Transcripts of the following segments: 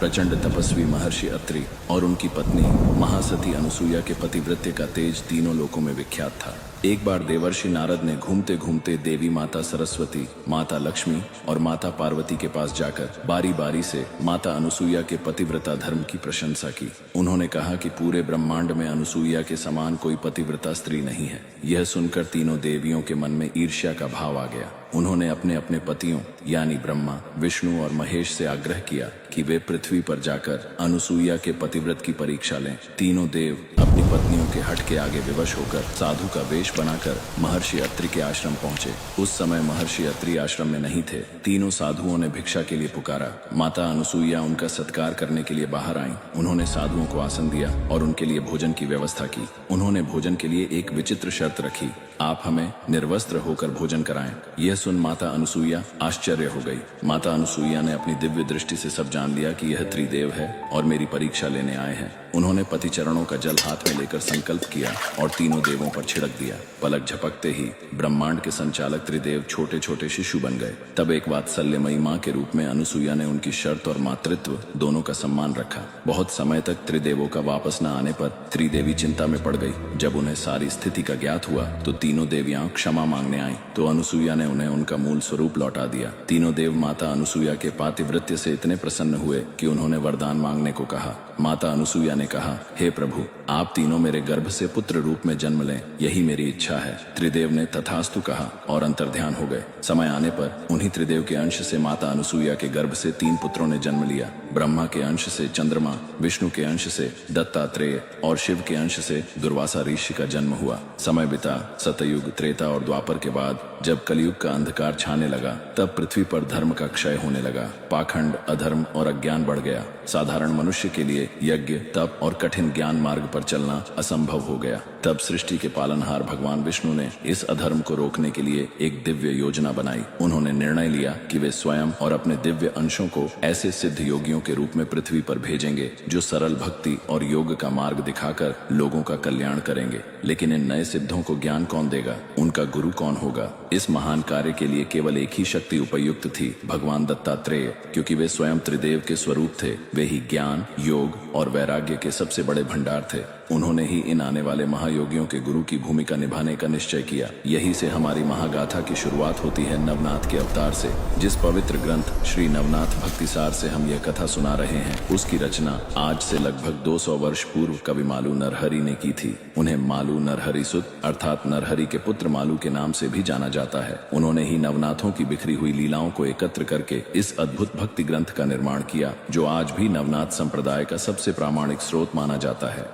प्रचंड तपस्वी महर्षि अत्रि और उनकी पत्नी महासती अनुसुईया के पतिव्रत्य का तेज तीनों लोकों में विख्यात था। एक बार देवर्षि नारद ने घूमते घूमते देवी माता सरस्वती, माता लक्ष्मी और माता पार्वती के पास जाकर बारी बारी से माता अनुसुईया के पतिव्रता धर्म की प्रशंसा की। उन्होंने कहा कि पूरे ब्रह्मांड में अनुसुईया के समान कोई पतिव्रता स्त्री नहीं है। यह सुनकर तीनों देवियों के मन में ईर्ष्या का भाव आ गया। उन्होंने अपने अपने पतियों यानी ब्रह्मा, विष्णु और महेश से आग्रह किया कि वे पृथ्वी पर जाकर अनुसुईया के पतिव्रत की परीक्षा लें। तीनों देव अपनी पत्नियों के हट के आगे विवश होकर साधु का वेश बनाकर महर्षि अत्रि के आश्रम पहुंचे। उस समय महर्षि अत्रि आश्रम में नहीं थे। तीनों साधुओं ने भिक्षा के लिए पुकारा। माता अनुसुईया उनका सत्कार करने के लिए बाहर आईं। उन्होंने साधुओं को आसन दिया और उनके लिए भोजन की व्यवस्था की। उन्होंने भोजन के लिए एक विचित्र शर्त रखी, आप हमें निर्वस्त्र होकर भोजन कराएं। यह सुन माता अनुसुईया आश्चर्य हो गई। माता अनुसुईया ने अपनी दिव्य दृष्टि से सब जान लिया कि यह त्रिदेव है और मेरी परीक्षा लेने आए हैं। उन्होंने पति चरणों का जल हाथ में लेकर संकल्प किया और तीनों देवों पर छिड़क दिया। पलक झपकते ही ब्रह्मांड के संचालक त्रिदेव छोटे छोटे शिशु बन गए। तब एक वात्सल्यमयी मां के रूप में अनुसुईया ने उनकी शर्त और मातृत्व दोनों का सम्मान रखा। बहुत समय तक त्रिदेवों का वापस न आने पर त्रिदेवी चिंता में पड़ गई। जब उन्हें सारी स्थिति का ज्ञात हुआ तो तीनों देवियां क्षमा मांगने आईं, तो अनुसुईया ने उन्हें उनका मूल स्वरूप लौटा दिया। तीनों देव माता अनुसुईया के पातिव्रत्य से इतने प्रसन्न हुए कि उन्होंने वरदान मांगने को कहा। माता अनुसुईया ने कहा, हे प्रभु, आप तीनों मेरे गर्भ से पुत्र रूप में जन्म लें, यही मेरी इच्छा है। त्रिदेव ने तथास्तु कहा और अंतर्ध्यान हो गए। समय आने पर उन्हीं त्रिदेव के अंश से माता अनुसुईया के गर्भ से 3 पुत्रों ने जन्म लिया। ब्रह्मा के अंश से चंद्रमा, विष्णु के अंश से दत्तात्रेय और शिव के अंश से दुर्वासा ऋषि का जन्म हुआ। समय बिता सतयुग, त्रेता और द्वापर के बाद जब कलयुग का अंधकार छाने लगा, तब पृथ्वी पर धर्म का क्षय होने लगा। पाखंड, अधर्म और अज्ञान बढ़ गया। साधारण मनुष्य के लिए यज्ञ, तप और कठिन ज्ञान मार्ग पर चलना असंभव हो गया। तब सृष्टि के पालनहार भगवान विष्णु ने इस अधर्म को रोकने के लिए एक दिव्य योजना बनाई। उन्होंने निर्णय लिया कि वे स्वयं और अपने दिव्य अंशों को ऐसे सिद्ध योगियों के रूप में पृथ्वी पर भेजेंगे जो सरल भक्ति और योग का मार्ग दिखाकर लोगों का कल्याण करेंगे। लेकिन इन नए सिद्धों को ज्ञान कौन देगा? उनका गुरु कौन होगा? इस महान कार्य के लिए केवल एक ही शक्ति उपयुक्त थी, भगवान दत्तात्रेय, क्योंकि वे स्वयं त्रिदेव के स्वरूप थे। वे ही ज्ञान, योग और वैराग्य के सबसे बड़े भंडार थे। उन्होंने ही इन आने वाले महायोगियों के गुरु की भूमिका निभाने का निश्चय किया। यही से हमारी महागाथा की शुरुआत होती है नवनाथ के अवतार से। जिस पवित्र ग्रंथ श्री नवनाथ भक्तिसार से हम यह कथा सुना रहे हैं, उसकी रचना आज से लगभग 200 वर्ष पूर्व कवि मालू नरहरि ने की थी। उन्हें मालू नरहरि सुत अर्थात नरहरि के पुत्र मालू के नाम से भी जाना जाता है। उन्होंने ही नवनाथों की बिखरी हुई लीलाओं को एकत्र करके इस अद्भुत भक्ति ग्रंथ का निर्माण किया, जो आज भी नवनाथ संप्रदाय का सबसे प्रामाणिक स्रोत माना जाता है।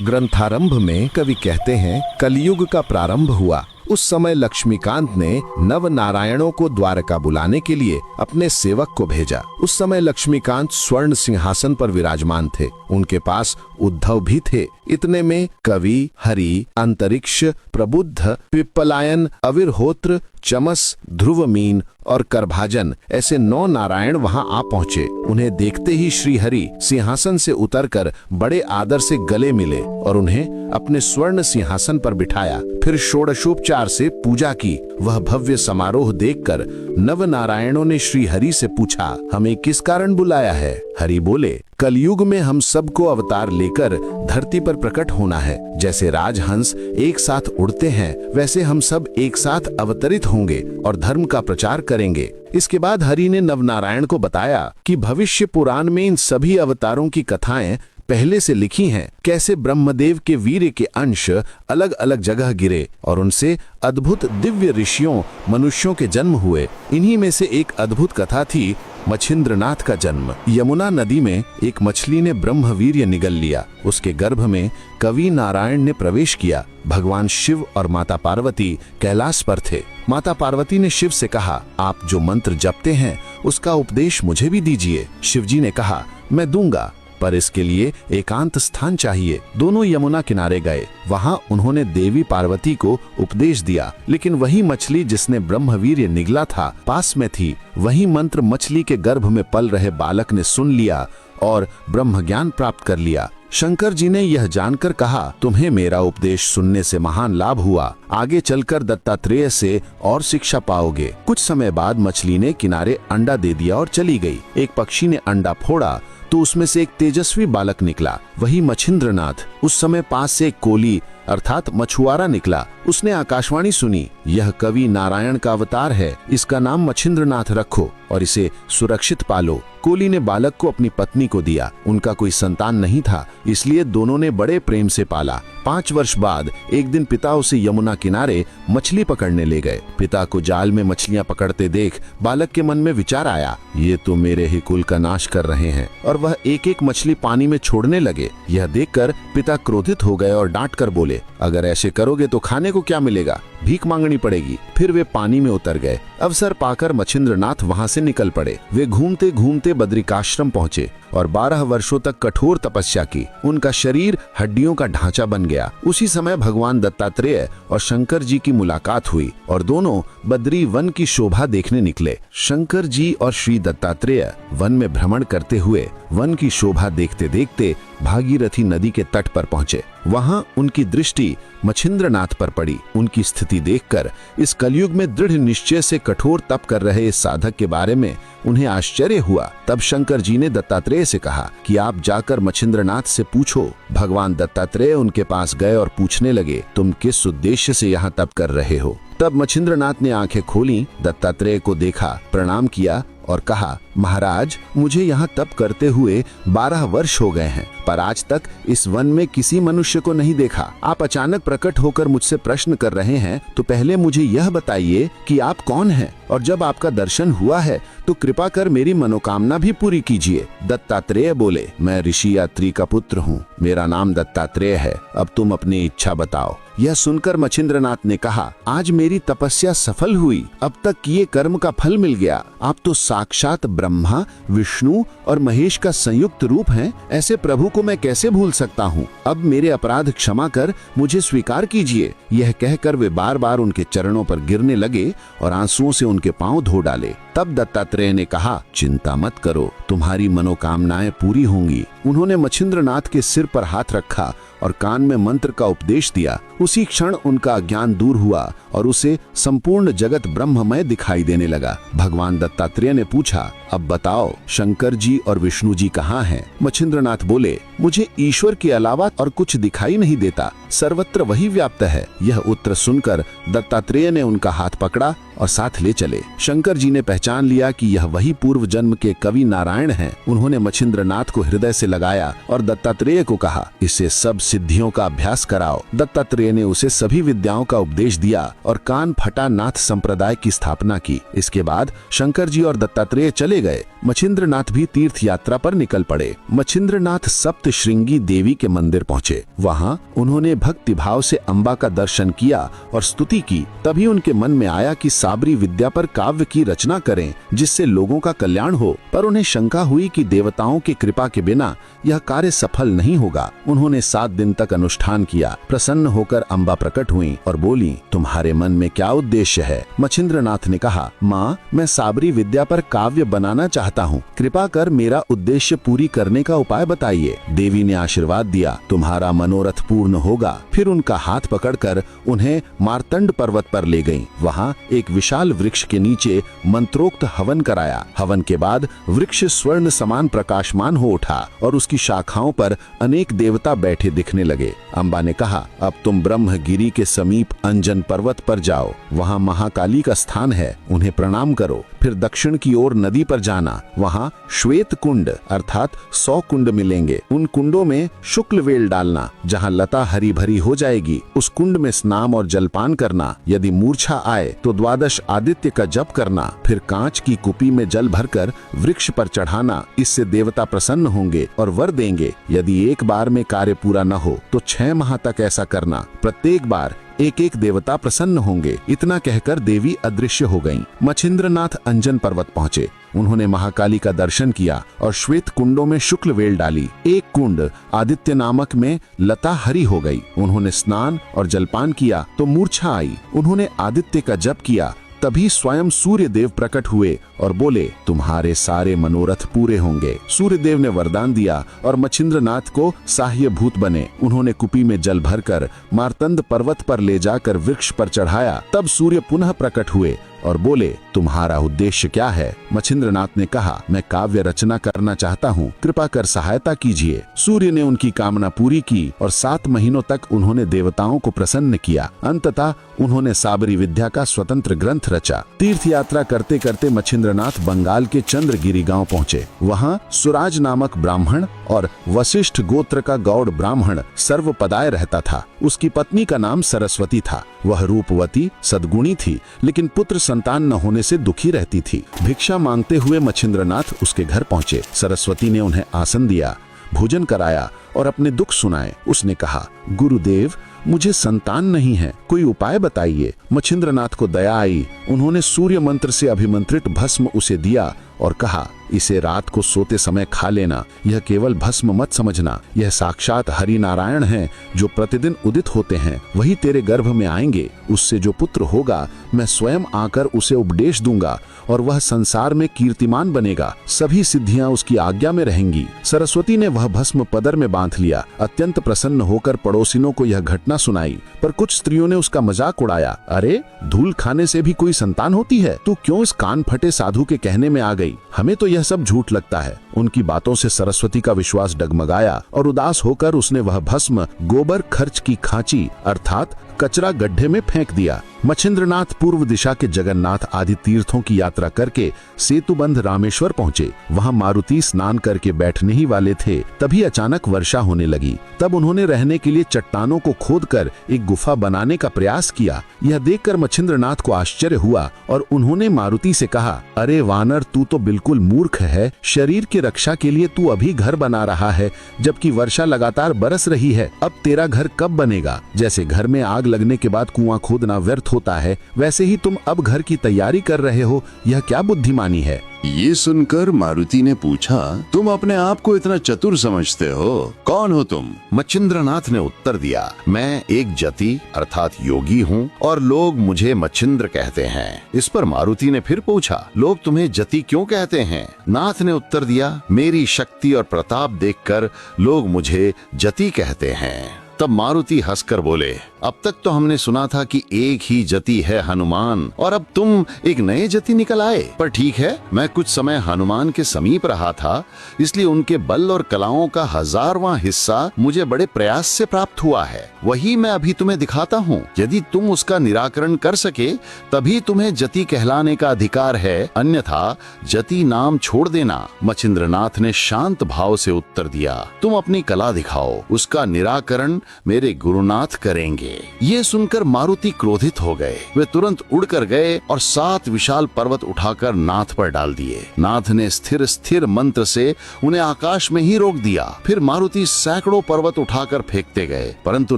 ग्रंथारंभ में कवि कहते हैं, कलयुग का प्रारंभ हुआ। उस समय लक्ष्मीकांत ने नव नारायणों को द्वारका बुलाने के लिए अपने सेवक को भेजा। उस समय लक्ष्मीकांत स्वर्ण सिंहासन पर विराजमान थे। उनके पास उद्धव भी थे। इतने में कवि, हरि, अंतरिक्ष, प्रबुद्ध, पिप्पलायन, अविर्होत्र, चमस, ध्रुवमीन और करभाजन ऐसे 9 नारायण वहां आ पहुंचे। उन्हें देखते ही श्री हरि सिंहासन से उतरकर बड़े आदर से गले मिले और उन्हें अपने स्वर्ण सिंहासन पर बिठाया। फिर षोडशोपचार से पूजा की। वह भव्य समारोह देखकर नव नारायणों ने श्री हरि से पूछा, हमें किस कारण बुलाया है? हरि बोले, कलयुग में हम सबको अवतार लेकर धरती पर प्रकट होना है। जैसे राजहंस एक साथ उड़ते हैं, वैसे हम सब एक साथ अवतरित होंगे और धर्म का प्रचार करेंगे। इसके बाद हरि ने नवनारायण को बताया कि भविष्य पुराण में इन सभी अवतारों की कथाएं पहले से लिखी हैं। कैसे ब्रह्मदेव के वीर्य के अंश अलग अलग जगह गिरे और उनसे अद्भुत दिव्य ऋषियों, मनुष्यों के जन्म हुए। इन्हीं में से एक अद्भुत कथा थी मच्छिंद्रनाथ का जन्म। यमुना नदी में एक मछली ने ब्रह्मवीर्य निगल लिया। उसके गर्भ में कवि नारायण ने प्रवेश किया। भगवान शिव और माता पार्वती कैलाश पर थे। माता पार्वती ने शिव से कहा, आप जो मंत्र जपते हैं उसका उपदेश मुझे भी दीजिए। शिवजी ने कहा, मैं दूंगा, पर इसके लिए एकांत स्थान चाहिए। दोनों यमुना किनारे गए। वहां उन्होंने देवी पार्वती को उपदेश दिया, लेकिन वही मछली जिसने ब्रह्मवीर्य निगला था पास में थी। वही मंत्र मछली के गर्भ में पल रहे बालक ने सुन लिया और ब्रह्म ज्ञान प्राप्त कर लिया। शंकर जी ने यह जानकर कहा, तुम्हें मेरा उपदेश सुनने से महान लाभ हुआ, आगे चलकर दत्तात्रेय से और शिक्षा पाओगे। कुछ समय बाद मछली ने किनारे अंडा दे दिया और चली गई। एक पक्षी ने अंडा फोड़ा तो उसमें से एक तेजस्वी बालक निकला, वही मछिंद्रनाथ। उस समय पास से एक कोली अर्थात मछुआरा निकला। उसने आकाशवाणी सुनी, यह कवि नारायण का अवतार है, इसका नाम मछिंद्रनाथ रखो और इसे सुरक्षित पालो। कोली ने बालक को अपनी पत्नी को दिया। उनका कोई संतान नहीं था, इसलिए दोनों ने बड़े प्रेम से पाला। 5 वर्ष बाद एक दिन पिता उसे यमुना किनारे मछली पकड़ने ले गए। पिता को जाल में मछलियां पकड़ते देख बालक के मन में विचार आया, ये तो मेरे ही कुल का नाश कर रहे हैं, और वह एक एक मछली पानी में छोड़ने लगे। यह देखकर पिता क्रोधित हो गए और डांट कर बोले, अगर ऐसे करोगे तो खाने को क्या मिलेगा, भीख मांगनी पड़ेगी। फिर वे पानी में उतर गए। अवसर पाकर मछिंद्रनाथ वहां से निकल पड़े। वे घूमते घूमते बद्रिकाश्रम पहुंचे और 12 वर्षों तक कठोर तपस्या की। उनका शरीर हड्डियों का ढांचा बन गया। उसी समय भगवान दत्तात्रेय और शंकर जी की मुलाकात हुई और दोनों बद्री वन की शोभा देखने निकले। शंकर जी और श्री दत्तात्रेय वन में भ्रमण करते हुए वन की शोभा देखते देखते भागीरथी नदी के तट पर पहुंचे। वहां उनकी दृष्टि मछिंद्रनाथ पर पड़ी। उनकी स्थिति देखकर इस कलयुग में दृढ़ निश्चय से कठोर तप कर रहे इस साधक के बारे में उन्हें आश्चर्य हुआ। तब शंकर जी ने दत्तात्रेय से कहा कि आप जाकर मछिंद्रनाथ से पूछो। भगवान दत्तात्रेय उनके पास गए और पूछने लगे, तुम किस उद्देश्य से यहाँ तप कर रहे हो? तब मछिंद्रनाथ ने आंखें खोली, दत्तात्रेय को देखा, प्रणाम किया और कहा, महाराज, मुझे यहाँ तप करते हुए 12 वर्ष हो गए हैं, पर आज तक इस वन में किसी मनुष्य को नहीं देखा। आप अचानक प्रकट होकर मुझसे प्रश्न कर रहे हैं, तो पहले मुझे यह बताइए कि आप कौन हैं, और जब आपका दर्शन हुआ है तो कृपा कर मेरी मनोकामना भी पूरी कीजिए। दत्तात्रेय बोले, मैं ऋषि अत्रि का पुत्र हूँ, मेरा नाम दत्तात्रेय है, अब तुम अपनी इच्छा बताओ। यह सुनकर मछिंद्रनाथ ने कहा, आज मेरी तपस्या सफल हुई, अब तक किए कर्म का फल मिल गया। आप तो साक्षात ब्रह्मा, विष्णु और महेश का संयुक्त रूप हैं, ऐसे प्रभु को मैं कैसे भूल सकता हूँ। अब मेरे अपराध क्षमा कर मुझे स्वीकार कीजिए। यह कहकर वे बार बार उनके चरणों पर गिरने लगे और आंसुओं से उनके पांव धो डाले। तब दत्तात्रेय ने कहा, चिंता मत करो, तुम्हारी मनोकामनाएं पूरी होंगी। उन्होंने मछिंद्रनाथ के सिर पर हाथ रखा और कान में मंत्र का उपदेश दिया। उसी क्षण उनका अज्ञान दूर हुआ और उसे संपूर्ण जगत ब्रह्ममय दिखाई देने लगा। भगवान दत्तात्रेय ने पूछा, अब बताओ शंकर जी और विष्णु जी कहाँ हैं? मछिंद्रनाथ बोले, मुझे ईश्वर के अलावा और कुछ दिखाई नहीं देता, सर्वत्र वही व्याप्त है। यह उत्तर सुनकर दत्तात्रेय ने उनका हाथ पकड़ा और साथ ले चले। शंकर जी ने पहचान लिया कि यह वही पूर्व जन्म के कवि नारायण हैं। उन्होंने मछिंद्रनाथ को हृदय से लगाया और दत्तात्रेय को कहा, इसे सब सिद्धियों का अभ्यास कराओ। दत्तात्रेय ने उसे सभी विद्याओं का उपदेश दिया और कान फटा नाथ संप्रदाय की स्थापना की। इसके बाद शंकर जी और दत्तात्रेय चले गए। मछिंद्रनाथ भी तीर्थ यात्रा पर निकल पड़े। मछिंद्रनाथ सप्त श्रृंगी देवी के मंदिर पहुँचे। वहाँ उन्होंने भक्ति भाव से अम्बा का दर्शन किया और स्तुति की। तभी उनके मन में आया कि साबरी विद्या पर काव्य की रचना करें जिससे लोगों का कल्याण हो, पर उन्हें शंका हुई कि देवताओं की कृपा के बिना यह कार्य सफल नहीं होगा। उन्होंने 7 दिन तक अनुष्ठान किया। प्रसन्न होकर अम्बा प्रकट हुई और बोली, तुम्हारे मन में क्या उद्देश्य है? मछिंद्रनाथ ने कहा, माँ, मैं साबरी विद्या पर काव्य बनाना चाहता हूँ, कृपा कर मेरा उद्देश्य पूरी करने का उपाय बताइए। देवी ने आशीर्वाद दिया, तुम्हारा मनोरथ पूर्ण होगा। फिर उनका हाथ पकड़कर उन्हें मार्तंड पर्वत पर ले गईं। वहाँ एक विशाल वृक्ष के नीचे मंत्रोक्त हवन कराया। हवन के बाद वृक्ष स्वर्ण समान प्रकाशमान हो उठा और उसकी शाखाओं पर अनेक देवता बैठे दिखने लगे। अम्बा ने कहा, अब तुम ब्रह्मगिरी के समीप अंजन पर्वत पर जाओ, वहाँ महाकाली का स्थान है, उन्हें प्रणाम करो। फिर दक्षिण की ओर नदी पर जाना, वहाँ श्वेत कुंड अर्थात 100 कुंड मिलेंगे। उन कुंडों में शुक्ल वेल डालना, जहाँ लता हरी भरी हो जाएगी। उस कुंड में स्नान और जलपान करना। यदि मूर्छा आए तो 12 आदित्य का जप करना। फिर कांच की कुपी में जल भरकर वृक्ष पर चढ़ाना। इससे देवता प्रसन्न होंगे और वर देंगे। यदि एक बार में कार्य पूरा न हो तो 6 माह तक ऐसा करना। प्रत्येक बार एक एक देवता प्रसन्न होंगे। इतना कहकर देवी अदृश्य हो गईं। मछिंद्रनाथ अंजन पर्वत पहुँचे। उन्होंने महाकाली का दर्शन किया और श्वेत कुंडों में शुक्ल वेल डाली। एक कुंड आदित्य नामक में लता हरी हो गई। उन्होंने स्नान और जलपान किया तो मूर्छा आई। उन्होंने आदित्य का जप किया, तभी स्वयं सूर्य देव प्रकट हुए और बोले, तुम्हारे सारे मनोरथ पूरे होंगे। सूर्य देव ने वरदान दिया और मच्छिंद्रनाथ को सहायभूत बने। उन्होंने कुपी में जल भरकर मार्तंड पर्वत पर ले जाकर वृक्ष पर चढ़ाया। तब सूर्य पुनः प्रकट हुए और बोले, तुम्हारा उद्देश्य क्या है? मच्छिंद्रनाथ ने कहा, मैं काव्य रचना करना चाहता हूँ, कृपा कर सहायता कीजिए। सूर्य ने उनकी कामना पूरी की और 7 महीनों तक उन्होंने देवताओं को प्रसन्न किया। अंततः उन्होंने साबरी विद्या का स्वतंत्र ग्रंथ रचा। तीर्थ यात्रा करते करते मच्छिंद्रनाथ बंगाल के चंद्रगिरी गांव पहुँचे। वहाँ सुराज नामक ब्राह्मण और वशिष्ठ गोत्र का गौड़ ब्राह्मण सर्वपदाय रहता था। उसकी पत्नी का नाम सरस्वती था। वह रूपवती सद्गुणी थी, लेकिन पुत्र संतान न होने से दुखी रहती थी। भिक्षा मांगते हुए मच्छिंद्रनाथ उसके घर पहुंचे। सरस्वती ने उन्हें आसन दिया, भोजन कराया और अपने दुख सुनाए। उसने कहा, गुरुदेव, मुझे संतान नहीं है, कोई उपाय बताइए। मच्छिंद्रनाथ को दया आई। उन्होंने सूर्य मंत्र से अभिमंत्रित भस्म उसे दिया और कहा, इसे रात को सोते समय खा लेना। यह केवल भस्म मत समझना, यह साक्षात हरि नारायण हैं जो प्रतिदिन उदित होते हैं। वही तेरे गर्भ में आएंगे। उससे जो पुत्र होगा मैं स्वयं आकर उसे उपदेश दूंगा और वह संसार में कीर्तिमान बनेगा। सभी सिद्धियां उसकी आज्ञा में रहेंगी। सरस्वती ने वह भस्म पदर में बांध लिया। अत्यंत प्रसन्न होकर पड़ोसिनों को यह घटना सुनाई, पर कुछ स्त्रियों ने उसका मजाक उड़ाया। अरे, धूल खाने से भी कोई संतान होती है? तू क्यों इस कान फटे साधु के कहने में आ गई? हमें तो यह सब झूठ लगता है। उनकी बातों से सरस्वती का विश्वास डगमगाया और उदास होकर उसने वह भस्म गोबर खर्च की खांची अर्थात कचरा गड्ढे में फेंक दिया। मच्छिंद्रनाथ पूर्व दिशा के जगन्नाथ आदि तीर्थों की यात्रा करके सेतुबंध रामेश्वर पहुंचे। वहां मारुति स्नान करके बैठने ही वाले थे, तभी अचानक वर्षा होने लगी। तब उन्होंने रहने के लिए चट्टानों को खोदकर एक गुफा बनाने का प्रयास किया। यह देखकर मच्छिंद्रनाथ को आश्चर्य हुआ और उन्होंने मारुति से कहा, अरे वानर, तू तो बिल्कुल मूर्ख है। शरीर की रक्षा के लिए तू अभी घर बना रहा है, जबकि वर्षा लगातार बरस रही है। अब तेरा घर कब बनेगा? जैसे घर में आग लगने के बाद कुआं खोदना व्यर्थ होता है, वैसे ही तुम अब घर की तैयारी कर रहे हो। यह क्या बुद्धिमानी है? ये सुनकर मारुति ने पूछा, तुम अपने आप को इतना चतुर समझते हो? कौन हो तुम? मच्छिंद्रनाथ ने उत्तर दिया, मैं एक जति अर्थात योगी हूँ और लोग मुझे मच्छिंद्र कहते हैं। इस पर मारुति ने फिर पूछा, लोग तुम्हें जति क्यों कहते हैं? नाथ ने उत्तर दिया, मेरी शक्ति और प्रताप देखकर लोग मुझे जति कहते हैं। तब मारुति हंसकर बोले, अब तक तो हमने सुना था कि एक ही जति है हनुमान, और अब तुम एक नए जति निकल आए। पर ठीक है, मैं कुछ समय हनुमान के समीप रहा था, इसलिए उनके बल और कलाओं का 1000वां हिस्सा मुझे बड़े प्रयास से प्राप्त हुआ है। वही मैं अभी तुम्हें दिखाता हूँ। यदि तुम उसका निराकरण कर सके तभी तुम्हें जति कहलाने का अधिकार है, अन्यथा जति नाम छोड़ देना। मच्छिंद्रनाथ ने शांत भाव से उत्तर दिया, तुम अपनी कला दिखाओ, उसका निराकरण मेरे गुरुनाथ करेंगे। ये सुनकर मारुति क्रोधित हो गए। वे तुरंत उड़कर गए और 7 विशाल पर्वत उठाकर नाथ पर डाल दिए। नाथ ने स्थिर स्थिर मंत्र से उन्हें आकाश में ही रोक दिया। फिर मारुति सैकड़ों पर्वत उठाकर फेंकते गए, परंतु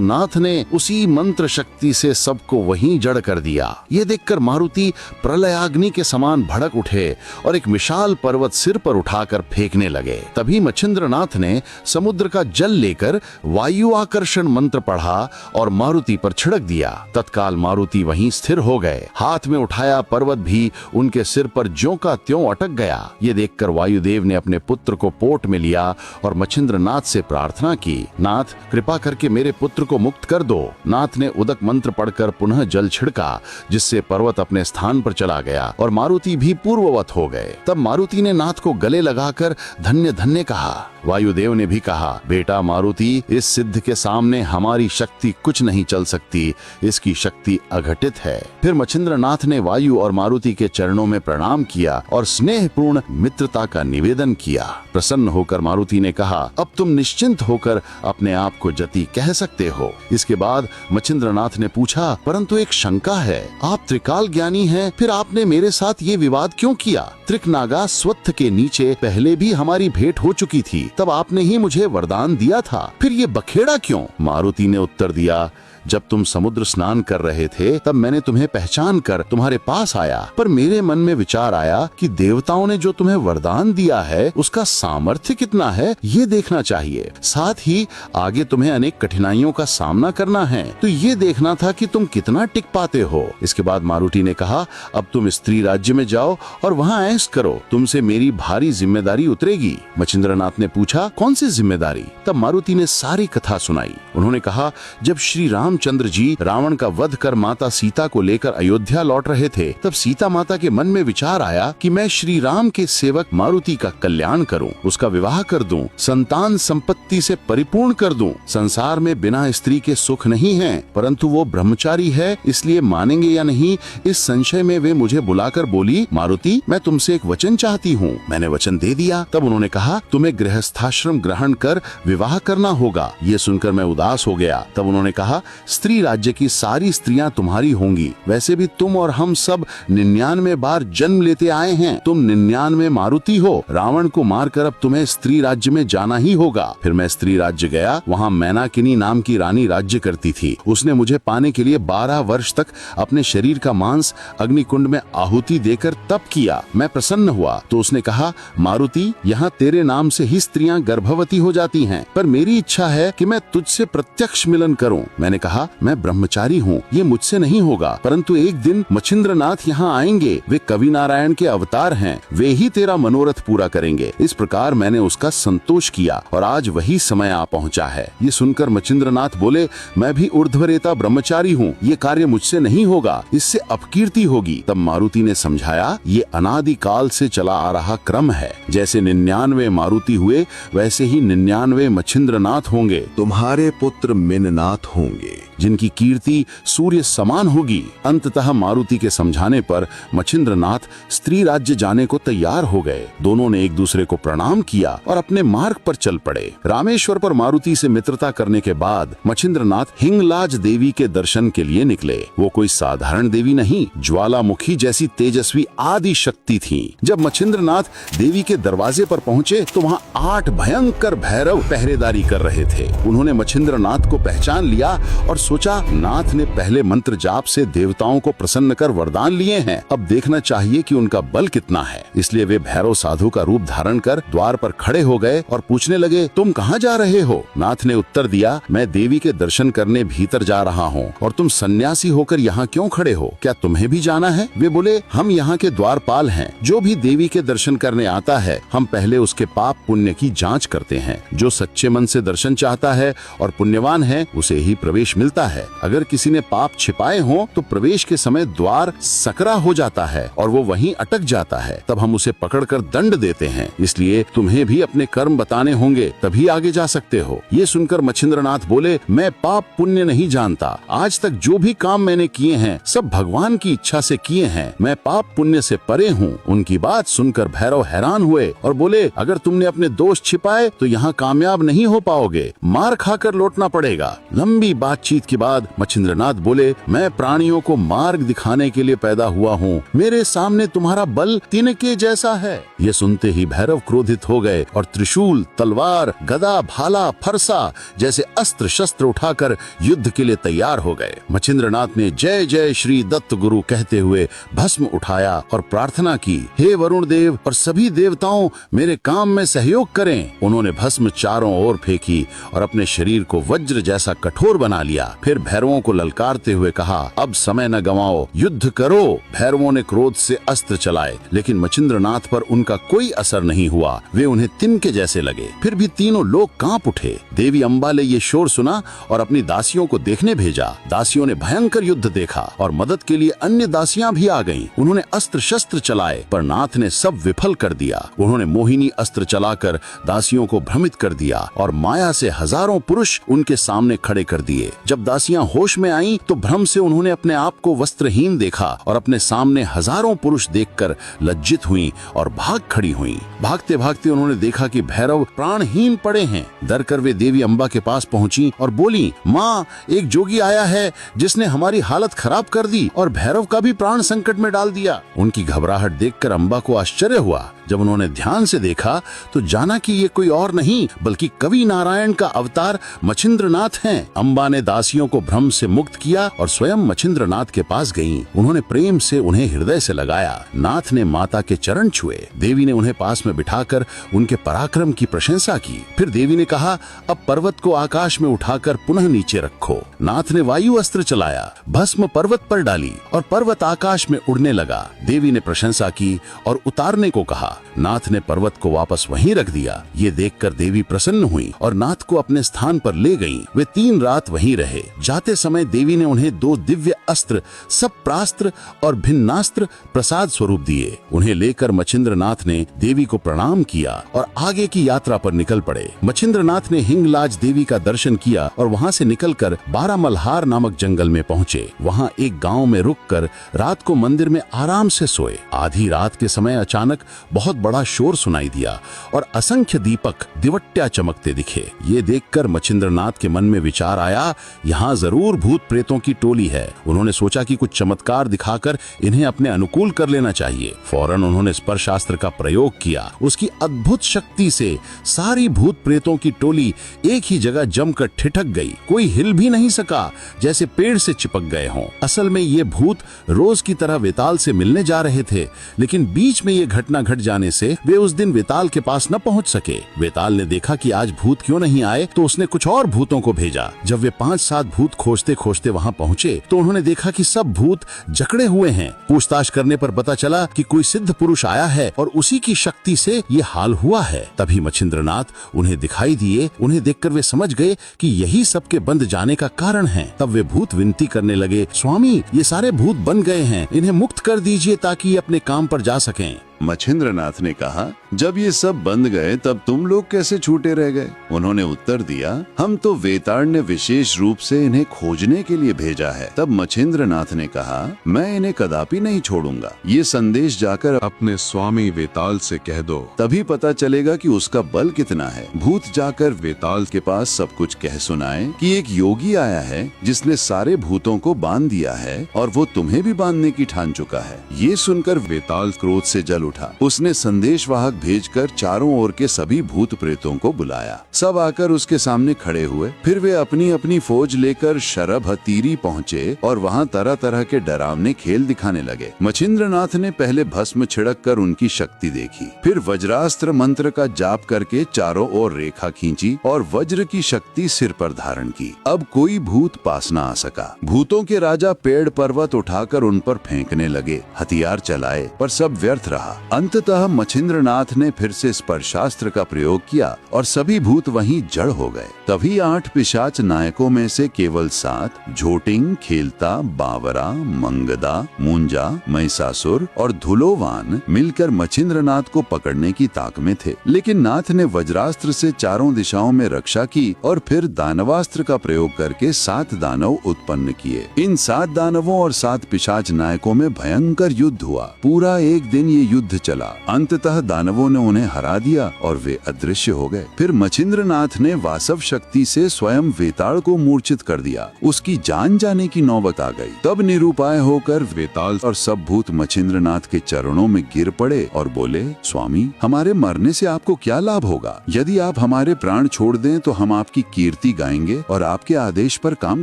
नाथ ने उसी मंत्र शक्ति से सबको वहीं जड़ कर दिया। ये देखकर मारुति प्रलयाग्नि के समान भड़क उठे और एक विशाल पर्वत सिर पर उठाकर फेंकने लगे। तभी मच्छिंद्रनाथ ने समुद्र का जल लेकर वायु आकर्षण मंत्र पढ़ा और मारुति पर छिड़क दिया। तत्काल मारुति वहीं स्थिर हो गए। हाथ में उठाया पर्वत भी उनके सिर पर ज्यों का त्यों अटक गया। ये देखकर वायुदेव ने अपने पुत्र को पोट में लिया और मच्छिंद्रनाथ से प्रार्थना की, नाथ, कृपा करके मेरे पुत्र को मुक्त कर दो। नाथ ने उदक मंत्र पढ़कर पुनः जल छिड़का, जिससे पर्वत अपने स्थान पर चला गया और मारुति भी पूर्ववत हो गए। तब मारुति ने नाथ को गले लगाकर धन्य धन्य कहा। वायुदेव ने भी कहा, बेटा मारुति, इस सिद्ध के सामने हमारी शक्ति कुछ नहीं चल सकती, इसकी शक्ति अघटित है। फिर मच्छिंद्रनाथ ने वायु और मारुति के चरणों में प्रणाम किया और स्नेहपूर्ण मित्रता का निवेदन किया। प्रसन्न होकर मारुति ने कहा, अब तुम निश्चिंत होकर अपने आप को जति कह सकते हो। इसके बाद मच्छिंद्रनाथ ने पूछा, परंतु एक शंका है, आप त्रिकाल ज्ञानी हैं, फिर आपने मेरे साथ ये विवाद क्यों किया? त्रिकनागा स्वत्थ के नीचे पहले भी हमारी भेंट हो चुकी थी, तब आपने ही मुझे वरदान दिया था, फिर ये बखेड़ा क्यों? मारुति ने उत्तर दिया, जब तुम समुद्र स्नान कर रहे थे तब मैंने तुम्हें पहचान कर तुम्हारे पास आया, पर मेरे मन में विचार आया कि देवताओं ने जो तुम्हें वरदान दिया है उसका सामर्थ्य कितना है ये देखना चाहिए। साथ ही आगे तुम्हें अनेक कठिनाइयों का सामना करना है, तो ये देखना था कि तुम कितना टिक पाते हो। इसके बाद मारुति ने कहा, अब तुम स्त्री राज्य में जाओ और वहाँ ऐश करो, तुमसे मेरी भारी जिम्मेदारी उतरेगी। मच्छिंद्रनाथ ने पूछा, कौन सी जिम्मेदारी? तब मारुति ने सारी कथा सुनाई। उन्होंने कहा, जब श्री रामचंद्र जी रावण का वध कर माता सीता को लेकर अयोध्या लौट रहे थे, तब सीता माता के मन में विचार आया कि मैं श्री राम के सेवक मारुति का कल्याण करूं, उसका विवाह कर दूं, संतान संपत्ति से परिपूर्ण कर दूं। संसार में बिना स्त्री के सुख नहीं है, परंतु वो ब्रह्मचारी है, इसलिए मानेंगे या नहीं इस संशय में वे मुझे बुलाकर बोली, मारुति मैं तुमसे एक वचन चाहती हूँ। मैंने वचन दे दिया। तब उन्होंने कहा, तुम्हें गृहस्थाश्रम ग्रहण कर विवाह करना होगा। ये सुनकर मैं उदास हो गया। तब उन्होंने कहा, स्त्री राज्य की सारी स्त्रियां तुम्हारी होंगी, वैसे भी तुम और हम सब 99 बार जन्म लेते आए हैं, तुम 99 मारुति हो। रावण को मारकर अब तुम्हें स्त्री राज्य में जाना ही होगा। फिर मैं स्त्री राज्य गया। वहाँ मैनाकिनी नाम की रानी राज्य करती थी। उसने मुझे पाने के लिए 12 वर्ष तक अपने शरीर का मांस अग्निकुंड में आहुति देकर तप किया। मैं प्रसन्न हुआ तो उसने कहा, मारुति यहाँ तेरे नाम से ही स्त्रियां गर्भवती हो जाती हैं, पर मेरी इच्छा है कि मैं तुझसे प्रत्यक्ष मिलन करूं। मैंने कहा, मैं ब्रह्मचारी हूँ, ये मुझसे नहीं होगा, परंतु एक दिन मच्छिंद्रनाथ यहाँ आएंगे, वे कवि नारायण के अवतार हैं, वे ही तेरा मनोरथ पूरा करेंगे। इस प्रकार मैंने उसका संतोष किया और आज वही समय आ पहुँचा है। ये सुनकर मच्छिंद्रनाथ बोले, मैं भी ऊर्ध्वरेता ब्रह्मचारी हूँ, ये कार्य मुझसे नहीं होगा, इससे अपकीर्ति होगी। तब मारुति ने समझाया, ये अनादि काल से चला आ रहा क्रम है। जैसे 99 मारुति हुए वैसे ही 99 मच्छिंद्रनाथ होंगे। तुम्हारे पुत्र मिननाथ होंगे, जिनकी कीर्ति सूर्य समान होगी। अंततः मारुति के समझाने पर मच्छिंद्रनाथ स्त्री राज्य जाने को तैयार हो गए। दोनों ने एक दूसरे को प्रणाम किया और अपने मार्ग पर चल पड़े। रामेश्वर पर मारुति से मित्रता करने के बाद मच्छिंद्रनाथ हिंगलाज देवी के दर्शन के लिए निकले। वो कोई साधारण देवी नहीं, ज्वालामुखी जैसी तेजस्वी आदि शक्ति थी। जब मच्छिंद्रनाथ देवी के दरवाजे पर पहुँचे तो वहाँ 8 भयंकर भैरव पहरेदारी कर रहे थे। उन्होंने मच्छिंद्रनाथ को पहचान लिया और सोचा, नाथ ने पहले मंत्र जाप से देवताओं को प्रसन्न कर वरदान लिए हैं, अब देखना चाहिए कि उनका बल कितना है। इसलिए वे भैरव साधु का रूप धारण कर द्वार पर खड़े हो गए और पूछने लगे, तुम कहाँ जा रहे हो? नाथ ने उत्तर दिया, मैं देवी के दर्शन करने भीतर जा रहा हूँ, और तुम सन्यासी होकर यहाँ क्यों खड़े हो? क्या तुम्हें भी जाना है? वे बोले, हम यहाँ के द्वारपाल हैं, जो भी देवी के दर्शन करने आता है हम पहले उसके पाप पुण्य की जाँच करते हैं। जो सच्चे मन से दर्शन चाहता है और पुण्यवान है उसे ही प्रवेश मिलता है। अगर किसी ने पाप छिपाए हों तो प्रवेश के समय द्वार सकरा हो जाता है और वो वहीं अटक जाता है, तब हम उसे पकड़कर दंड देते हैं। इसलिए तुम्हें भी अपने कर्म बताने होंगे, तभी आगे जा सकते हो। ये सुनकर मच्छिंद्रनाथ बोले, मैं पाप पुण्य नहीं जानता, आज तक जो भी काम मैंने किए हैं सब भगवान की इच्छा से किए हैं, मैं पाप पुण्य से परे हूँ। उनकी बात सुनकर भैरव हैरान हुए और बोले, अगर तुमने अपने दोष छिपाए तो यहाँ कामयाब नहीं हो पाओगे, मार खाकर लौटना पड़ेगा। लंबी बातचीत के बाद मच्छिंद्रनाथ बोले, मैं प्राणियों को मार्ग दिखाने के लिए पैदा हुआ हूँ, मेरे सामने तुम्हारा बल तिनके जैसा है। ये सुनते ही भैरव क्रोधित हो गए और त्रिशूल, तलवार, गदा, भाला, फरसा जैसे अस्त्र शस्त्र उठाकर युद्ध के लिए तैयार हो गए। मच्छिंद्रनाथ ने जय जय श्री दत्त गुरु कहते हुए भस्म उठाया और प्रार्थना की, हे वरुण देव और सभी देवताओं, मेरे काम में सहयोग करें। उन्होंने भस्म चारों ओर फेंकी और अपने शरीर को वज्र जैसा कठोर बना लिया। फिर भैरवों को ललकारते हुए कहा, अब समय न गंवाओ, युद्ध करो। भैरवों ने क्रोध से अस्त्र चलाए, लेकिन मच्छिंद्रनाथ पर उनका कोई असर नहीं हुआ, वे उन्हें तिनके जैसे लगे। फिर भी तीनों लोग कांप उठे। देवी अम्बा ने ये शोर सुना और अपनी दासियों को देखने भेजा। दासियों ने भयंकर युद्ध देखा और मदद के लिए अन्य दासियां भी आ गईं। उन्होंने अस्त्र शस्त्र चलाए पर नाथ ने सब विफल कर दिया। उन्होंने मोहिनी अस्त्र चलाकर दासियों को भ्रमित कर दिया और माया से हजारों पुरुष उनके सामने खड़े कर दिए। जब दासियां होश में आईं तो भ्रम से उन्होंने अपने आप को वस्त्रहीन देखा और अपने सामने हजारों पुरुष देखकर लज्जित हुईं और भाग खड़ी हुईं। भागते भागते उन्होंने देखा कि भैरव प्राणहीन पड़े हैं। डर कर वे देवी अम्बा के पास पहुंची और बोली, माँ, एक जोगी आया है जिसने हमारी हालत खराब कर दी और भैरव का भी प्राण संकट में डाल दिया। उनकी घबराहट देखकर अम्बा को आश्चर्य हुआ। जब उन्होंने ध्यान से देखा तो जाना कि ये कोई और नहीं बल्कि कवि नारायण का अवतार मछिंद्रनाथ हैं। अम्बा ने दासियों को भ्रम से मुक्त किया और स्वयं मछिंद्रनाथ के पास गईं। उन्होंने प्रेम से उन्हें हृदय से लगाया। नाथ ने माता के चरण छुए। देवी ने उन्हें पास में बिठाकर उनके पराक्रम की प्रशंसा की। फिर देवी ने कहा, अब पर्वत को आकाश में उठाकर पुनः नीचे रखो। नाथ ने वायु अस्त्र चलाया, भस्म पर्वत पर डाली और पर्वत आकाश में उड़ने लगा। देवी ने प्रशंसा की और उतारने को कहा। नाथ ने पर्वत को वापस वहीं रख दिया। ये देखकर देवी प्रसन्न हुई और नाथ को अपने स्थान पर ले गईं। वे 3 रात वहीं रहे। जाते समय देवी ने उन्हें 2 दिव्य अस्त्र, सप्रास्त्र और भिन्नास्त्र प्रसाद स्वरूप दिए। उन्हें लेकर मछिंद्रनाथ ने देवी को प्रणाम किया और आगे की यात्रा पर निकल पड़े। मछिंद्रनाथ ने हिंगलाज देवी का दर्शन किया और वहां से निकलकर बारामल्हार नामक जंगल में पहुंचे। वहां एक गांव में रुककर रात को मंदिर में आराम से सोए। आधी रात के समय अचानक बहुत बड़ा शोर सुनाई दिया और असंख्य दीपक दिवट्या चमकते दिखे। ये देखकर मछिंद्रनाथ के मन में विचार आया, यहाँ जरूर भूत प्रेतों की टोली है। उन्होंने सोचा कि कुछ चमत्कार दिखाकर इन्हें अपने अनुकूल कर लेना चाहिए। फौरन उन्होंने स्पर्शास्त्र का प्रयोग किया। उसकी अद्भुत शक्ति से सारी भूत प्रेतों की टोली एक ही जगह जमकर ठिठक गई। कोई हिल भी नहीं सका, जैसे पेड़ से चिपक गए हों। असल में ये भूत रोज की तरह वेताल से मिलने जा रहे थे, लेकिन बीच में ये घटना घट जाने से वे उस दिन वेताल के पास न पहुंच सके। वेताल ने देखा कि आज भूत क्यों नहीं आए, तो उसने कुछ और भूतों को भेजा। जब वे 5-7 भूत खोजते खोजते वहां पहुंचे तो उन्होंने देखा कि सब भूत जकड़े हुए हैं। पूछताछ करने पर पता चला कि कोई सिद्ध पुरुष आया है और उसी की शक्ति से ये हाल हुआ है। तभी मछिंद्रनाथ उन्हें दिखाई दिए। उन्हें देखकर वे समझ गए कि यही सबके बंद जाने का कारण है। तब वे भूत विनती करने लगे, स्वामी, ये सारे भूत बन गए हैं, इन्हें मुक्त कर दीजिए ताकि ये अपने काम पर जा सकें। मछिंद्रनाथ ने कहा, जब ये सब बंद गए तब तुम लोग कैसे छूटे रह गए? उन्होंने उत्तर दिया, हम तो वेताल ने विशेष रूप से इन्हें खोजने के लिए भेजा है। तब मछिंद्रनाथ ने कहा, मैं इन्हें कदापि नहीं छोड़ूंगा। ये संदेश जाकर अपने स्वामी वेताल से कह दो, तभी पता चलेगा कि उसका बल कितना है। भूत जाकर वेताल के पास सब कुछ कह सुनाए कि एक योगी आया है जिसने सारे भूतों को बांध दिया है और वो तुम्हें भी बांधने की ठान चुका है। ये सुनकर वेताल क्रोध से जल उठा। उसने संदेशवाहक भेजकर चारों ओर के सभी भूत प्रेतों को बुलाया। सब आकर उसके सामने खड़े हुए। फिर वे अपनी अपनी फौज लेकर शरभ हतीरी पहुँचे और वहाँ तरह तरह के डरावने खेल दिखाने लगे। मछिंद्रनाथ ने पहले भस्म छिड़क कर उनकी शक्ति देखी, फिर वज्रास्त्र मंत्र का जाप करके चारों ओर रेखा खींची और वज्र की शक्ति सिर पर धारण की। अब कोई भूत पास न आ सका। भूतों के राजा पेड़ पर्वत उठाकर उन पर फेंकने लगे, हथियार चलाए, पर सब व्यर्थ रहा। अंततः मछिंद्रनाथ ने फिर से स्पर्शास्त्र का प्रयोग किया और सभी भूत वहीं जड़ हो गए। तभी 8 पिशाच नायकों में से केवल 7, झोटिंग, खेलता, बावरा, मंगदा, मुंजा, महिषासुर और धुलोवान मिलकर मछिंद्रनाथ को पकड़ने की ताक में थे। लेकिन नाथ ने वज्रास्त्र से चारों दिशाओं में रक्षा की और फिर दानवास्त्र का प्रयोग करके 7 दानव उत्पन्न किए। इन 7 दानवों और 7 पिशाच नायकों में भयंकर युद्ध हुआ। पूरा एक दिन ये युद्ध चला। अंततः दानवों ने उन्हें हरा दिया और वे अदृश्य हो गए। फिर मछिंद्रनाथ ने वासव शक्ति से स्वयं वेताल को मूर्छित कर दिया। उसकी जान जाने की नौबत आ गई। तब निरुपाय होकर वेताल और सब भूत मछिंद्रनाथ के चरणों में गिर पड़े और बोले, स्वामी, हमारे मरने से आपको क्या लाभ होगा? यदि आप हमारे प्राण छोड़ दें तो हम आपकी कीर्ति गाएंगे और आपके आदेश पर काम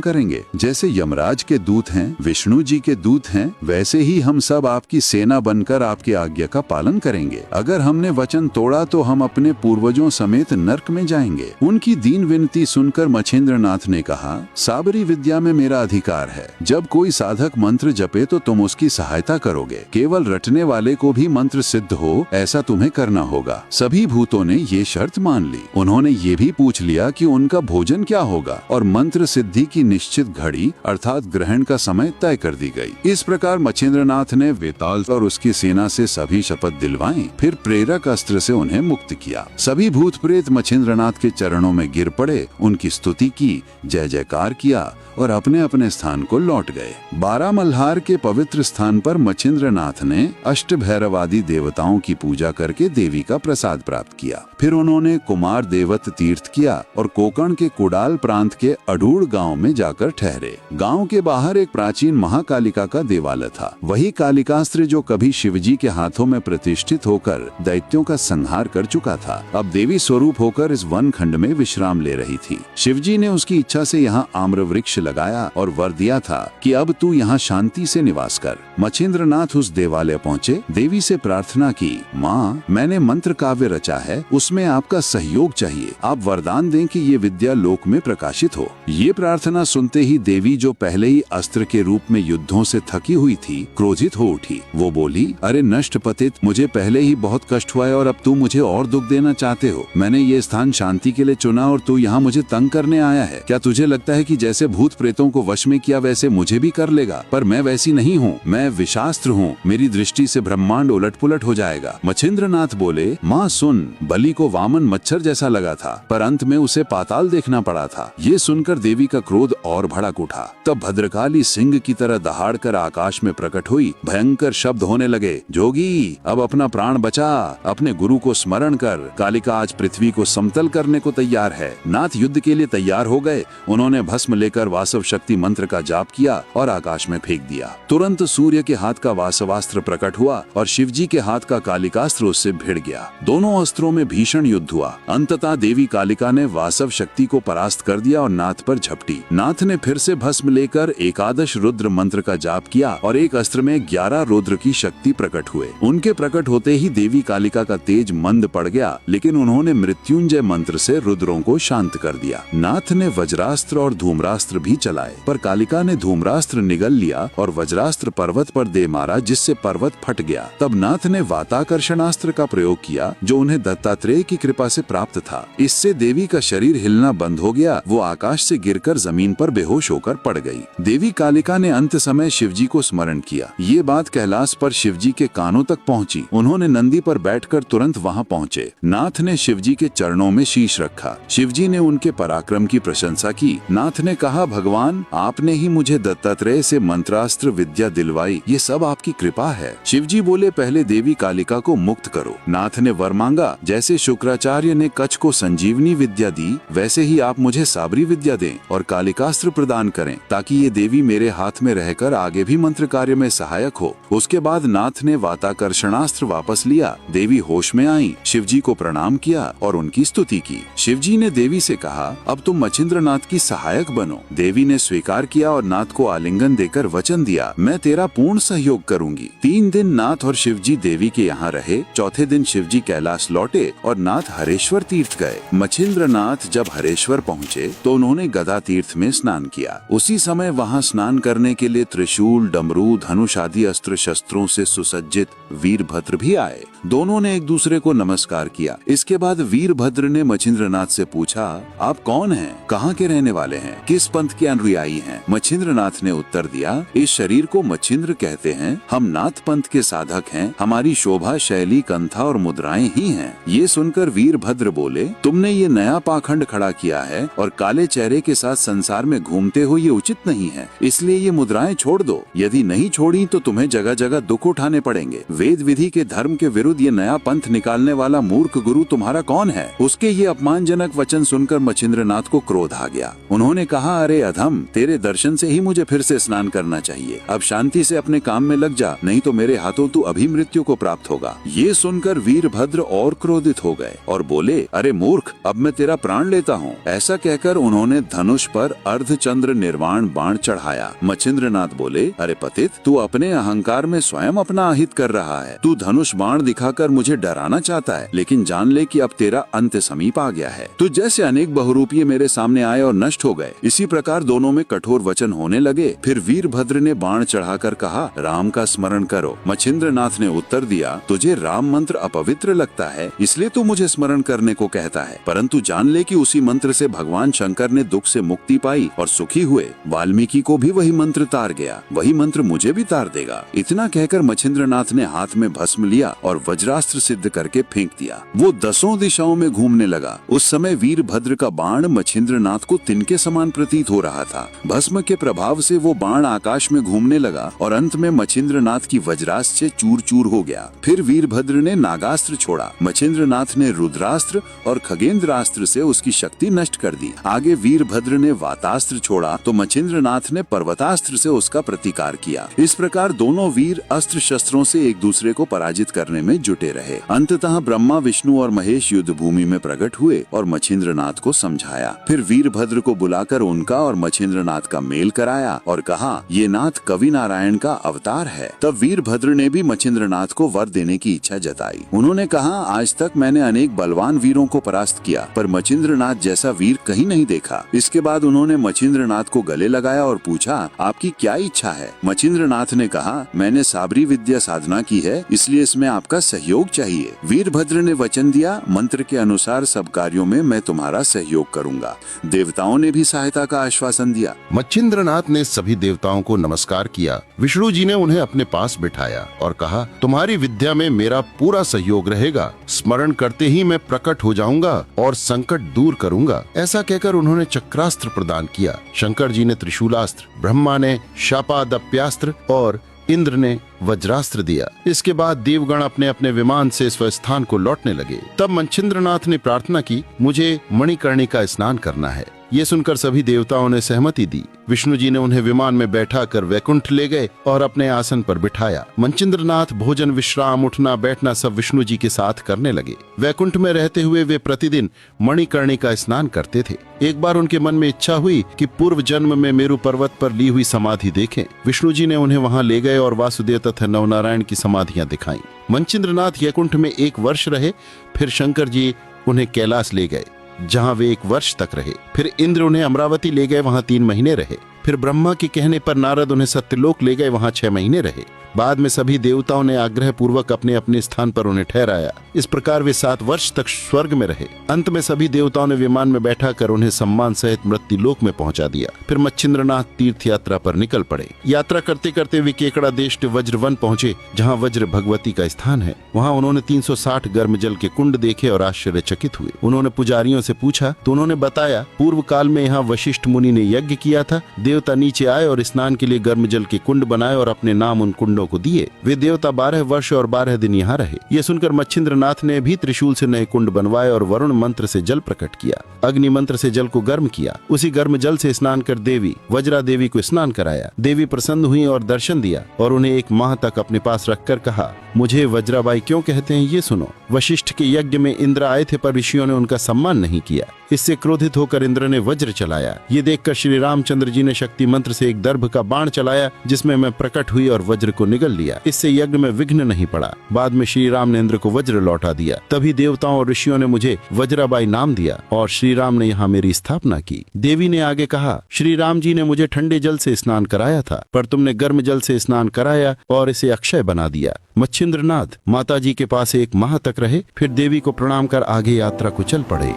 करेंगे। जैसे यमराज के दूत हैं, विष्णु जी के दूत हैं, वैसे ही हम सब आपकी सेना बनकर आपकी आज्ञा का पालन करेंगे। अगर हमने वचन तोड़ा तो हम अपने पूर्वजों समेत नरक में जाएंगे। उनकी दीन विनती सुनकर मछिंद्रनाथ ने कहा, साबरी विद्या में मेरा अधिकार है। जब कोई साधक मंत्र जपे तो तुम उसकी सहायता करोगे। केवल रटने वाले को भी मंत्र सिद्ध हो, ऐसा तुम्हें करना होगा। सभी भूतों ने ये शर्त मान ली। उन्होंने ये भी पूछ लिया कि उनका भोजन क्या होगा और मंत्र सिद्धि की निश्चित घड़ी अर्थात ग्रहण का समय तय कर दी गई। इस प्रकार मछिंद्रनाथ ने वेताल और उसकी सेना से सभी शपथ दिलवाई। फिर प्रेरक अस्त्र से उन्हें मुक्त किया। सभी भूत प्रेत मछिंद्रनाथ के चरणों में गिर पड़े, उनकी स्तुति की, जय जयकार किया और अपने अपने स्थान को लौट गए। बारामल्हार के पवित्र स्थान पर मछिंद्रनाथ ने अष्टभैरवादी देवताओं की पूजा करके देवी का प्रसाद प्राप्त किया। फिर उन्होंने कुमार देवत तीर्थ किया और कोकण के कुडाल प्रांत के अडूड़ गांव में जाकर ठहरे। गांव के बाहर एक प्राचीन महाकालिका का देवालय था। वही कालिकास्त्र जो कभी शिवजी के हाथों में प्रतिष्ठित होकर दैत्य दैत्यों का संहार कर चुका था। अब देवी स्वरूप होकर इस वन खंड में विश्राम ले रही थी। शिवजी ने उसकी इच्छा से यहाँ आम्र वृक्ष लगाया और वर दिया था कि अब तू यहाँ शांति से निवास कर। मच्छिंद्रनाथ उस देवालय पहुँचे, देवी से प्रार्थना की, माँ मैंने मंत्र काव्य रचा है, उसमें आपका सहयोग चाहिए। आप वरदान दें कि ये विद्या लोक में प्रकाशित हो। ये प्रार्थना सुनते ही देवी, जो पहले ही अस्त्र के रूप में युद्धों से थकी हुई थी, क्रोधित हो उठी। वो बोली, अरे नष्ट पतित, मुझे पहले ही बहुत कष्ट हुआ है और अब तू मुझे और दुख देना चाहते हो। मैंने ये स्थान शांति के लिए चुना और तू यहाँ मुझे तंग करने आया है। क्या तुझे लगता है कि जैसे भूत प्रेतों को वश में किया वैसे मुझे भी कर लेगा? पर मैं वैसी नहीं हूँ, मैं विशास्त्र हूँ। मेरी दृष्टि से ब्रह्मांड उलट पुलट हो जाएगा। मच्छिंद्रनाथ बोले, माँ सुन, बलि को वामन मच्छर जैसा लगा था, पर अंत में उसे पाताल देखना पड़ा था। ये सुनकर देवी का क्रोध और भड़क उठा। तब भद्रकाली सिंह की तरह दहाड़ कर आकाश में प्रकट हुई। भयंकर शब्द होने लगे, जोगी अब अपना प्राण बचा, अपने गुरु को स्मरण कर। कालिका आज पृथ्वी को समतल करने को तैयार है। नाथ युद्ध के लिए तैयार हो गए। उन्होंने भस्म लेकर वासव शक्ति मंत्र का जाप किया और आकाश में फेंक दिया। तुरंत सूर्य के हाथ का वासवास्त्र प्रकट हुआ और शिवजी के हाथ का कालिकास्त्र उससे भिड़ गया। दोनों अस्त्रों में भीषण युद्ध हुआ। अंततः देवी कालिका ने वासव शक्ति को परास्त कर दिया और नाथ पर झपटी। नाथ ने फिर से भस्म लेकर एकादश रुद्र मंत्र का जाप किया और एक अस्त्र में 11 रुद्र की शक्ति प्रकट हुए। उनके प्रकट होते ही देवी कालिका का तेज मंद पड़ गया, लेकिन उन्होंने मृत्युंजय मंत्र से रुद्रों को शांत कर दिया। नाथ ने वज्रास्त्र और धूम्रास्त्र भी चलाए, पर कालिका ने धूम्रास्त्र निगल लिया और वज्रास्त्र पर्वत पर दे मारा, जिससे पर्वत फट गया। तब नाथ ने वाताकर्षणास्त्र का प्रयोग किया, जो उन्हें दत्तात्रेय की कृपा से प्राप्त था। इससे देवी का शरीर हिलना बंद हो गया। वो आकाश से गिरकर जमीन पर बेहोश होकर पड़ गई। देवी कालिका ने अंत समय शिवजी को स्मरण किया। ये बात कैलाश पर शिवजी के कानों तक पहुंची। उन्होंने नंदी पर बैठकर तुरंत वहां पहुंचे। नाथ ने शिवजी के चरणों में शीश रखा। शिवजी ने उनके पराक्रम की प्रशंसा की। नाथ ने कहा, भगवान आपने ही मुझे दत्तात्रेय से मंत्रास्त्र विद्या दिलवाई, ये सब आपकी कृपा है। शिवजी बोले, पहले देवी कालिका को मुक्त करो। नाथ ने वर मांगा, जैसे शुक्राचार्य ने कच्छ को संजीवनी विद्या दी, वैसे ही आप मुझे साबरी विद्या दें और कालिकास्त्र प्रदान करें, ताकि ये देवी मेरे हाथ में रहकर आगे भी मंत्र कार्य में सहायक हो। उसके बाद नाथ ने वाताकर्षणास्त्र वापस लिया। देवी होश में आई, शिवजी को प्रणाम किया और उनकी स्तुति की। शिवजी ने देवी से कहा, अब तुम मच्छिंद्रनाथ की सहायक बनो। देवी ने स्वीकार किया और नाथ को आलिंगन देकर वचन दिया, मैं तेरा पूर्ण सहयोग करूंगी। 3 दिन नाथ और शिवजी देवी के यहाँ रहे। चौथे दिन शिवजी कैलाश लौटे और नाथ हरेश्वर तीर्थ गए। मच्छिंद्रनाथ जब हरेश्वर पहुँचे तो उन्होंने गदा तीर्थ में स्नान किया। उसी समय वहाँ स्नान करने के लिए त्रिशूल, डमरू, धनुष आदि अस्त्र शस्त्रों से सुसज्जित वीरभद्र भी आए। दोनों ने एक दूसरे को नमस्कार किया। इसके बाद वीरभद्र ने मच्छिंद्रनाथ से पूछा, आप कौन हैं? कहाँ के रहने वाले हैं? किस पंथ के अनुयायी हैं? मच्छिंद्रनाथ ने उत्तर दिया, इस शरीर को मच्छिंद्र कहते हैं। हम नाथ पंथ के साधक हैं। हमारी शोभा शैली, कंथा और मुद्राएं ही हैं। ये सुनकर वीरभद्र बोले, तुमने ये नया पाखंड खड़ा किया है और काले चेहरे के साथ संसार में घूमते हो, ये उचित नहीं है। इसलिए ये मुद्राएं छोड़ दो। यदि नहीं छोड़ी तो तुम्हें जगह जगह दुख उठाने पड़ेंगे। वेद विधि के धर्म के विरुद्ध ये नया पंथ निकालने वाला मूर्ख गुरु तुम्हारा कौन है? उसके ये अपमानजनक वचन सुनकर मच्छिंद्रनाथ को क्रोध आ गया। उन्होंने कहा, अरे अधम, तेरे दर्शन से ही मुझे फिर से स्नान करना चाहिए। अब शांति से अपने काम में लग जा, नहीं तो मेरे हाथों तू अभी मृत्यु को प्राप्त होगा। ये सुनकर वीरभद्र और क्रोधित हो गए और बोले, अरे मूर्ख, अब मैं तेरा प्राण लेता हूँ। ऐसा कहकर उन्होंने धनुष पर अर्धचंद्र निर्वाण बाण चढ़ाया। मच्छिंद्रनाथ बोले, अरे पतित, तू अपने अहंकार में स्वयं अपना अहित कर रहा है। तू धनुष बाण दिखाकर मुझे डराना चाहता है, लेकिन जान ले कि अब तेरा अंत समीप आ गया है। तू जैसे अनेक बहुरूपीय मेरे सामने आए और नष्ट हो गए, इसी प्रकार दोनों में कठोर वचन होने लगे। फिर वीरभद्र ने बाण चढ़ाकर कहा, राम का स्मरण करो। मच्छिंद्रनाथ ने उत्तर दिया, तुझे राम मंत्र अपवित्र लगता है, इसलिए तू मुझे स्मरण करने को कहता है, परंतु जान ले कि उसी मंत्र से भगवान शंकर ने दुख से मुक्ति पाई और सुखी हुए। वाल्मीकि को भी वही मंत्र तार गया, वही मंत्र मुझे भी तार देगा। इतना कहकर मच्छिंद्रनाथ ने हाथ में भस्म लिया और वज्रास्त्र सिद्ध करके फेंक दिया। वो 10 दिशाओं में घूमने लगा। उस समय वीरभद्र का बाण मच्छिंद्रनाथ को तिनके समान प्रतीत हो रहा था। भस्म के प्रभाव से वो बाण आकाश में घूमने लगा और अंत में मच्छिंद्रनाथ की वज्रास्त्र से चूर चूर हो गया। फिर वीरभद्र ने नागास्त्र छोड़ा, मच्छिंद्रनाथ ने रुद्रास्त्र और खगेंद्रास्त्र से उसकी शक्ति नष्ट कर दी। आगे वीरभद्र ने वातास्त्र छोड़ा तो मच्छिंद्रनाथ ने पर्वतास्त्र से उसका प्रतिकार किया। इस प्रकार दोनों वीर अस्त्र शस्त्रों से एक दूसरे को पराजित करने में जुटे रहे। अंततः ब्रह्मा, विष्णु और महेश युद्ध भूमि में प्रकट हुए और मच्छिंद्रनाथ को समझाया। फिर वीरभद्र को बुलाकर उनका और मच्छिंद्रनाथ का मेल कराया और कहा, ये नाथ कवि नारायण का अवतार है। तब वीरभद्र ने भी मच्छिंद्रनाथ को वर देने की इच्छा जताई। उन्होंने कहा, आज तक मैंने अनेक बलवान वीरों को परास्त किया, पर मच्छिंद्रनाथ जैसा वीर कहीं नहीं देखा। इसके बाद उन्होंने मच्छिंद्रनाथ को गले लगाया और पूछा, आपकी क्या इच्छा है? मच्छिंद्रनाथ ने कहा, मैंने साबरी विद्या साधना की है, इसलिए इसमें आपका सहयोग चाहिए। वीरभद्र ने वचन दिया, मंत्र के अनुसार सब कार्यों में मैं तुम्हारा सहयोग करूंगा। देवताओं ने भी सहायता का आश्वासन दिया। मच्छिंद्रनाथ ने सभी देवताओं को नमस्कार किया। विष्णु जी ने उन्हें अपने पास बिठाया और कहा, तुम्हारी विद्या में मेरा पूरा सहयोग रहेगा। स्मरण करते ही मैं प्रकट हो जाऊंगा और संकट दूर करूंगा। ऐसा कहकर उन्होंने चक्रास्त्र प्रदान किया। शंकर जी ने त्रिशूलास्त्र, ब्रह्मा ने शापादप्यास्त्र और इंद्र ने वज्रास्त्र दिया। इसके बाद देवगण अपने अपने विमान से स्वस्थान को लौटने लगे। तब मच्छिंद्रनाथ ने प्रार्थना की, मुझे मणिकर्णिका स्नान करना है। ये सुनकर सभी देवताओं ने सहमति दी। विष्णु जी ने उन्हें विमान में बैठाकर वैकुंठ ले गए और अपने आसन पर बिठाया। मच्छिंद्रनाथ भोजन, विश्राम, उठना बैठना सब विष्णु जी के साथ करने लगे। वैकुंठ में रहते हुए वे प्रतिदिन मणिकर्णिका स्नान करते थे। एक बार उनके मन में इच्छा हुई कि पूर्व जन्म में मेरु पर्वत पर ली हुई समाधि देखें। विष्णु जी ने उन्हें वहां ले गए और वासुदेव तथा नवनारायण की समाधियां दिखाई। मच्छिंद्रनाथ वैकुंठ में 1 वर्ष रहे। फिर शंकर जी उन्हें कैलाश ले गए, जहां वे 1 वर्ष तक रहे। फिर इंद्र उन्हें अमरावती ले गए, वहां 3 महीने रहे। फिर ब्रह्मा के कहने पर नारद उन्हें सत्यलोक ले गए, वहां 6 महीने रहे। बाद में सभी देवताओं ने आग्रह पूर्वक अपने अपने स्थान पर उन्हें ठहराया। इस प्रकार वे 7 वर्ष तक स्वर्ग में रहे। अंत में सभी देवताओं ने विमान में बैठाकर उन्हें सम्मान सहित मृत्युलोक में पहुंचा दिया। फिर मच्छिंद्रनाथ तीर्थ यात्रा पर निकल पड़े। यात्रा करते करते वे केकड़ा देश के वज्रवन पहुंचे, जहां वज्र भगवती का स्थान है। वहां उन्होंने 360 गर्म जल के कुंड देखे और आश्चर्यचकित हुए। उन्होंने पुजारियों से पूछा तो उन्होंने बताया, पूर्व काल में यहाँ वशिष्ठ मुनि ने यज्ञ किया था। देवता नीचे आए और स्नान के लिए गर्म जल के कुंड बनाए और अपने नाम उन कुंडों को दिए। वे देवता 12 वर्ष और 12 दिन यहाँ रहे। ये सुनकर मच्छिंद्रनाथ ने भी त्रिशूल से नए कुंड बनवाए और वरुण मंत्र से जल प्रकट किया। अग्नि मंत्र से जल को गर्म किया। उसी गर्म जल से स्नान कर देवी वज्रा देवी को स्नान कराया। देवी प्रसन्न हुई और दर्शन दिया और उन्हें 1 माह तक अपने पास रखकर कहा, मुझे वज्राबाई क्यों कहते हैं ये सुनो। वशिष्ठ के यज्ञ में इंद्र आए थे, पर ऋषियों ने उनका सम्मान नहीं किया। इससे क्रोधित होकर इंद्र ने वज्र चलाया। ये देखकर श्री रामचंद्र जी ने शक्ति मंत्र से एक दर्भ का बाण चलाया, जिसमें मैं प्रकट हुई और वज्र को निगल लिया। इससे यज्ञ में विघ्न नहीं पड़ा। बाद में श्री राम ने इंद्र को वज्र लौटा दिया। तभी देवताओं और ऋषियों ने मुझे वज्राबाई नाम दिया और श्री राम ने यहाँ मेरी स्थापना की। देवी ने आगे कहा, श्री राम जी ने मुझे ठंडे जल से स्नान कराया था, पर तुमने गर्म जल से स्नान कराया और इसे अक्षय बना दिया। मच्छिंद्रनाथ माता जी के पास 1 माह तक रहे, फिर देवी को प्रणाम कर आगे यात्रा को चल पड़े।